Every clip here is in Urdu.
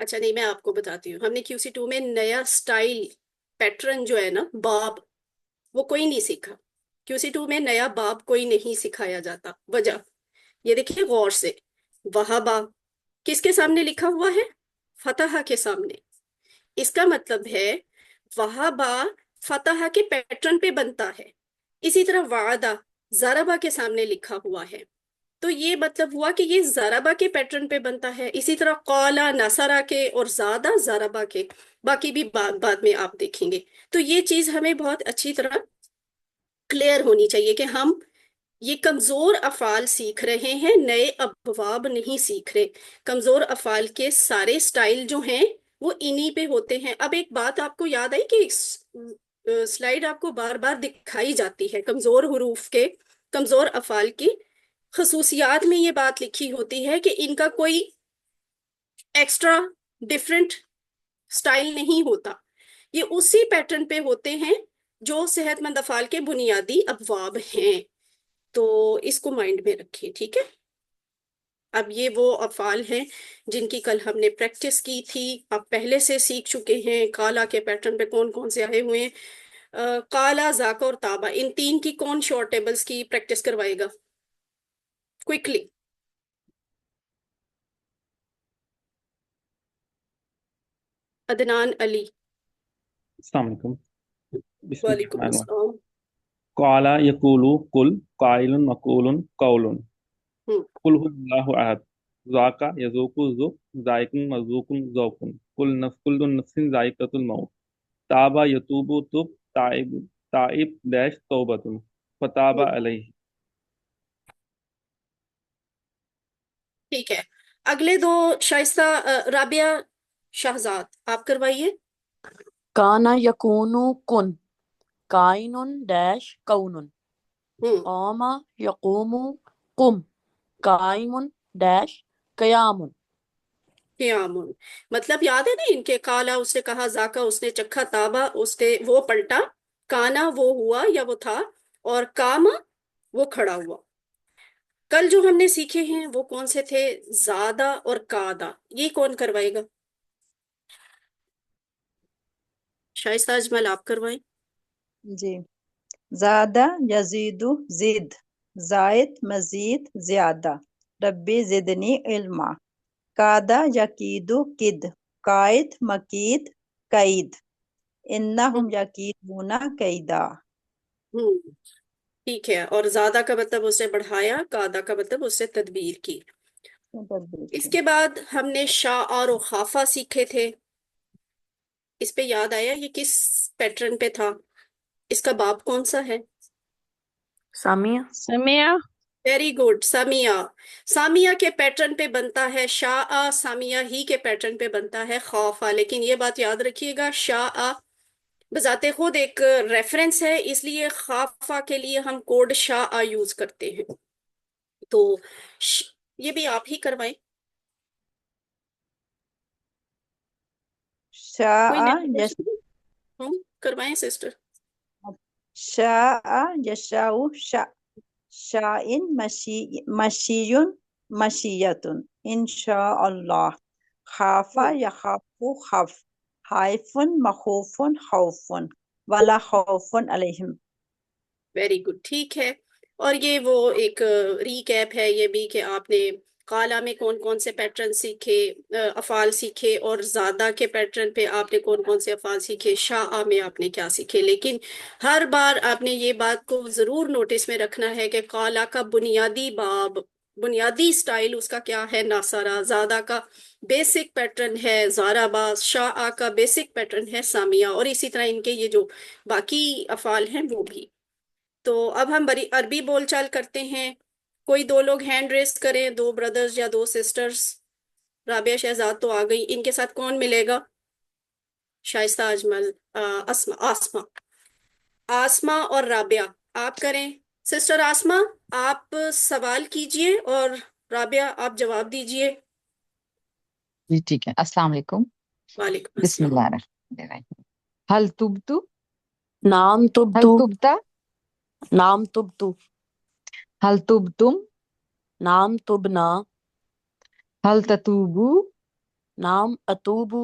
اچھا نہیں، میں آپ کو بتاتی ہوں، ہم نے QC2 میں نیا سٹائل پیٹرن جو ہے نا باب، وہ کوئی نہیں سیکھا۔ QC2 میں نیا باب کوئی نہیں سکھایا جاتا۔ وجہ یہ دیکھیے غور سے، وہابا کس کے سامنے لکھا ہوا ہے؟ فتح کے سامنے۔ اس کا مطلب ہے وہابا فتح کے پیٹرن پہ بنتا ہے۔ اسی طرح وعدہ ضربہ کے سامنے لکھا ہوا ہے، تو یہ مطلب ہوا کہ یہ ضربہ کے پیٹرن پہ بنتا ہے۔ اسی طرح قالا نصرہ کے اور زادہ ضربہ کے، باقی بھی بعد میں آپ دیکھیں گے۔ تو یہ چیز ہمیں بہت اچھی طرح کلیئر ہونی چاہیے کہ ہم یہ کمزور افعال سیکھ رہے ہیں، نئے ابواب نہیں سیکھ رہے۔ کمزور افعال کے سارے سٹائل جو ہیں وہ انہی پہ ہوتے ہیں۔ اب ایک بات آپ کو یاد آئی کہ سلائیڈ آپ کو بار بار دکھائی جاتی ہے، کمزور حروف کے، کمزور افعال کی خصوصیات میں یہ بات لکھی ہوتی ہے کہ ان کا کوئی ایکسٹرا ڈفرینٹ سٹائل نہیں ہوتا، یہ اسی پیٹرن پہ ہوتے ہیں جو صحت مند افعال کے بنیادی ابواب ہیں۔ تو اس کو مائنڈ میں رکھیں، ٹھیک ہے؟ اب یہ وہ افعال ہیں جن کی کل ہم نے پریکٹس کی تھی، آپ پہلے سے سیکھ چکے ہیں۔ کالا کے پیٹرن پہ کون کون سے آئے ہوئے ہیں؟ کالا، ذاکا اور تابا، ان تین کی کون شارٹ ٹیبلز کی پریکٹس کروائے گا کوئکلی؟ عدنان علی۔ السلام علیکم. بسم اللہ وعلیکم الرحمن الرحیم. السلام۔ قال یقول قل قائل مقول قول ہم، قل هو اللہ احد ذاک یذوق ذوق ذائق مذوق ذوق قل نفس کل نفس ذائقۃ الموت تاب یتوب تب تائب داش توبۃ فتاب ہم، علیہ. ٹھیک ہے۔ اگلے دو شائستہ رابعہ شہزاد آپ کروائیے۔ کانا یکونو کن کائنن ڈیش کونن ہم، قام یقوم قم قائم ڈیش قیام قیام، مطلب یاد ہے نا ان کے، کالا اس نے کہا، ذاکا اس نے چکھا، تابا اس نے وہ پلٹا، کانا وہ ہوا یا وہ تھا، اور کاما وہ کھڑا ہوا۔ کل جو ہم نے سیکھے ہیں وہ کون سے تھے؟ زادہ اور کادا۔ یہ کون کروائے گا؟ شائستہ اجمل آپ کروائیں۔ جی، زادہ یزید زد، زائد مزید زیادہ، ربی زدنی علما، کادا یکید کد، قائد مکید قید، انہم یکیدون کیدا۔ ہم، ٹھیک ہے، اور زادہ کا مطلب اسے بڑھایا، کادا کا مطلب اسے تدبیر کی۔ اس کے بعد ہم نے شاء اور خافہ سیکھے تھے۔ اس پہ یاد آیا یہ کس پیٹرن پہ تھا؟ اس کا باب کون سا ہے؟ سامیہ سمیہ. Very good, Samiya. سامیہ کے پیٹرن پہ بنتا ہے شاء، سامیہ ہی کے پیٹرن پہ بنتا ہے خوفا، لیکن یہ بات یاد رکھیے گا شاء بذات خود ایک ریفرنس ہے، اس لیے خافا کے لیے ہم کوڈ شاء یوز کرتے ہیں۔ تو یہ بھی آپ ہی کروائیں، کوئی شاء نیا یش کوشچن؟ ہم کروائیں سسٹر۔ شاء یشاء شاء شاء مشی مشیتن انشاء اللہ، خاف یخاف خف، خائف مخوف خوف، ولا خوف علیہم۔ ویری گڈ، ٹھیک ہے۔ اور یہ وہ ایک ریکیپ ہے یہ بھی کہ آپ نے قالا میں کون کون سے پیٹرن سیکھے، افعال سیکھے، اور زادہ کے پیٹرن پہ آپ نے کون کون سے افعال سیکھے، شاء میں آپ نے کیا سیکھے۔ لیکن ہر بار آپ نے یہ بات کو ضرور نوٹس میں رکھنا ہے کہ قالا کا بنیادی باب، بنیادی سٹائل اس کا کیا ہے؟ ناصرہ۔ زادہ کا بیسک پیٹرن ہے ضاربہ، شاء کا بیسک پیٹرن ہے سامیہ، اور اسی طرح ان کے یہ جو باقی افعال ہیں وہ بھی۔ تو اب ہم بڑی عربی بول چال کرتے ہیں۔ کوئی دو لوگ ہینڈ ریس کریں، دو بردرز یا دو سسٹرز۔ رابعہ شہزاد تو آ گئی، ان کے ساتھ کون ملے گا؟ شائستہ اجمل، آسما، آسما اور رابعہ آپ کریں۔ سسٹر آسما آپ سوال کیجئے اور رابعہ آپ جواب دیجئے۔ جی ٹھیک ہے. السلام علیکم. وعلیکم بسم السلام۔ اللہ الرحمن الرحیم. هل تبت نام هل تبدو تبت نام تبدو هل تبتم نام تبنا هل تتوبوا نعم أتوب.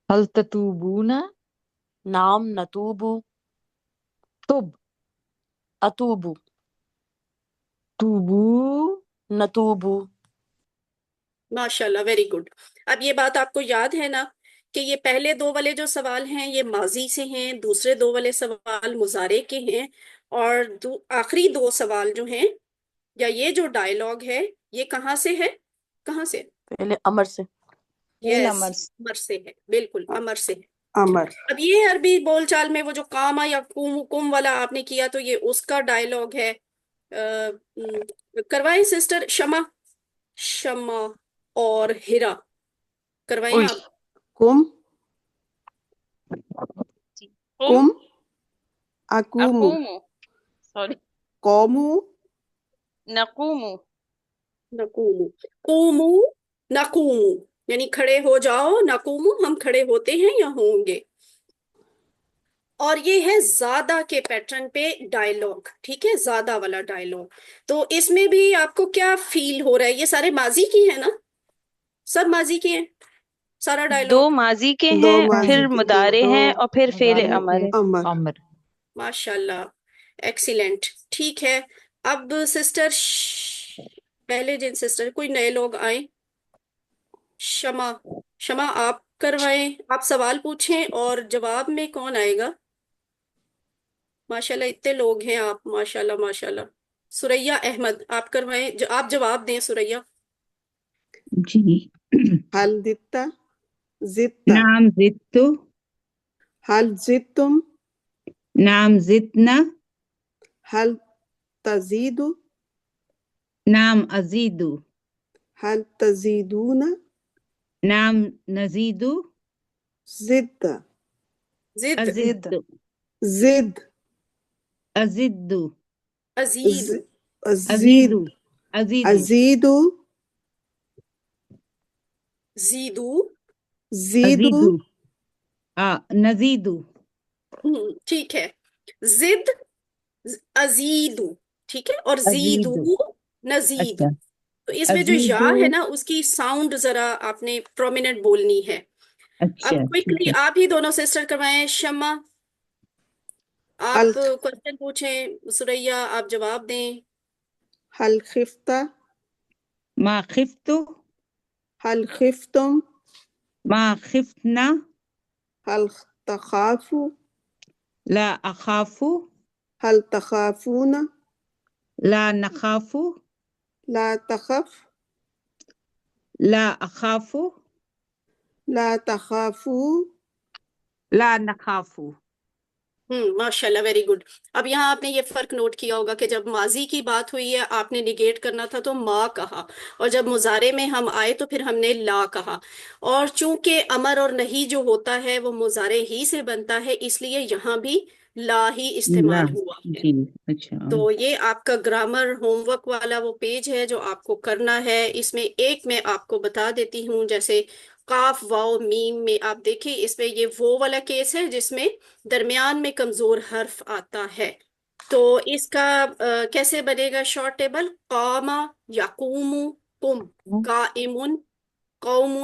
هل تتوبون؟ نعم نتوب. تب أتوب. توبو نتوب. ماشاءاللہ، ویری گڈ۔ اب یہ بات آپ کو یاد ہے نا کہ یہ پہلے دو والے جو سوال ہیں یہ ماضی سے ہیں، دوسرے دو والے سوال مضارع کے ہیں، اور آخری دو سوال جو ہیں یا یہ جو ڈائلاگ ہے یہ کہاں سے ہے؟ کہاں سے؟ فعل أمر سے. فعل یس، امر امر سے ہے، بالکل امر سے ہے۔ امر اب یہ عربی بول چال میں وہ جو کاما یا کم والا آپ نے کیا تو یہ اس کا ڈائلاگ ہے۔ کروائیں سسٹر شمع، شمع اور ہیرا، کروائیں اوئی آپ۔ کم جی کم اکوم اقوم سوری قومو نقوم نقوم، قومو نقوم، یعنی کھڑے ہو جاؤ، نقوم ہم کھڑے ہوتے ہیں یا ہوں گے۔ اور یہ ہے زیادہ کے پیٹرن پہ ڈائلاگ، ٹھیک ہے، زیادہ والا ڈائلاگ۔ تو اس میں بھی آپ کو کیا فیل ہو رہا ہے؟ یہ سارے ماضی کی ہیں نا، سب ماضی کے ہیں، سارا دو ڈائلاگ؟ ماضی کے دو ہیں، ماضی پھر کے تھے، مضارع دو ہیں اور پھر فعل مضارع امر پھر ہے۔ امر۔ امر ماشاء اللہ، ایکسیلنٹ، ٹھیک ہے۔ اب سسٹر پہلے جن سسٹر کوئی نئے لوگ آئیں، شمع، شمع آپ کروائیں، آپ سوال پوچھیں اور جواب میں کون آئے گا؟ ماشاءاللہ اتنے لوگ ہیں آپ، ماشاءاللہ ماشاءاللہ۔ سریہ احمد آپ کروائیں، آپ جواب دیں سریہ۔ جی هل زدت نعم زدت هل زدتم نعم زدنا هل تزيد نعم أزيد هل تزيدون نعم نزيد زد زد، أزد زد أزد ازید، أزيد أزيد أزيد زیدو، زيدوا أزيد نزيد ٹھیک ہے، زد، ازیدو، ٹھیک ہے، اور زیدو، أزيد نزید۔ أچھا تو اس میں جو أزيد یا ہے نا اس کی ساؤنڈ ذرا آپ نے پرومیننٹ بولنی ہے۔ اب اچھا ٹھیک کوئکلی ہے آپ ہی دونوں سسٹر کروائیں، شمع آپ هل کوشچن پوچھیں، سریہ آپ جواب دیں۔ هل خفت ما خفت هل خفتم ما خفتنا هل تخاف لا أخاف هل تخافون لا نخاف لا تخف لا أخاف لا تخافوا لا نخاف ماشاء اللہ، ویری گڈ۔ اب یہاں آپ نے یہ فرق نوٹ کیا ہوگا کہ جب ماضی کی بات ہوئی ہے آپ نے نگیٹ کرنا تھا تو ما کہا، اور جب مضارع میں ہم آئے تو پھر ہم نے لا کہا۔ اور چونکہ امر اور نہیں جو ہوتا ہے وہ مضارع ہی سے بنتا ہے، اس لیے یہاں بھی لا ہی لا استعمال ہوا ہے۔ جی اچھا تو یہ آپ کا گرامر ہوم ورک والا وہ پیج ہے جو آپ کو کرنا ہے۔ اس میں ایک میں آپ کو بتا دیتی ہوں، جیسے قاف واو میم میں آپ دیکھیں، اس میں یہ وہ والا کیس ہے جس میں درمیان میں کمزور حرف آتا ہے۔ تو اس کا کیسے بنے گا شارٹ ٹیبل؟ قام، یقوم، قم، قائم، قوم،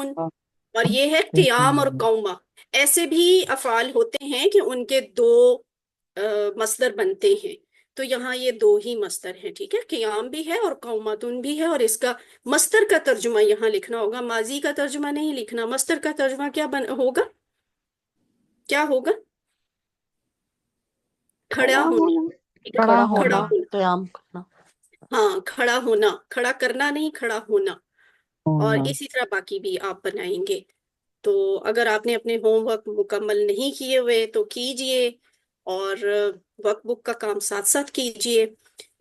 اور یہ ہے قیام اور قومہ۔ ایسے بھی افعال ہوتے ہیں کہ ان کے دو مصدر بنتے ہیں، تو یہاں یہ دو ہی مصدر ہیں، ٹھیک ہے، قیام بھی ہے اور قومتن بھی ہے، اور اس کا مصدر کا ترجمہ یہاں لکھنا ہوگا، ماضی کا ترجمہ نہیں لکھنا۔ مصدر کا ترجمہ کیا ہوگا؟ کیا ہوگا؟ کھڑا ہونا، ٹھیک ہے، کھڑا کھڑا کھڑا ہونا، ہونا ہونا، قیام کرنا. ہاں کھڑا ہونا، کھڑا کرنا نہیں، کھڑا ہونا۔ اور ہونا اسی طرح باقی بھی آپ بنائیں گے۔ تو اگر آپ نے اپنے ہوم ورک مکمل نہیں کیے ہوئے تو کیجئے، اور ورک بک کا کام ساتھ ساتھ کیجئے۔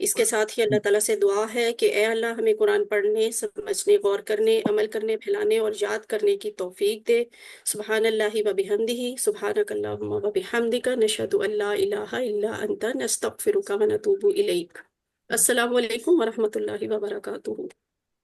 اس کے ساتھ ہی اللہ تعالیٰ سے دعا ہے کہ اے اللہ ہمیں قرآن پڑھنے، سمجھنے، غور کرنے، عمل کرنے، پھیلانے اور یاد کرنے کی توفیق دے۔ سبحان اللہ و بحمدہ، سبحانک اللہم و بحمدک، نشہد ان لا الہ الا انت، نستغفرک و نتوب الیک۔ السلام علیکم ورحمۃ اللہ وبرکاتہ۔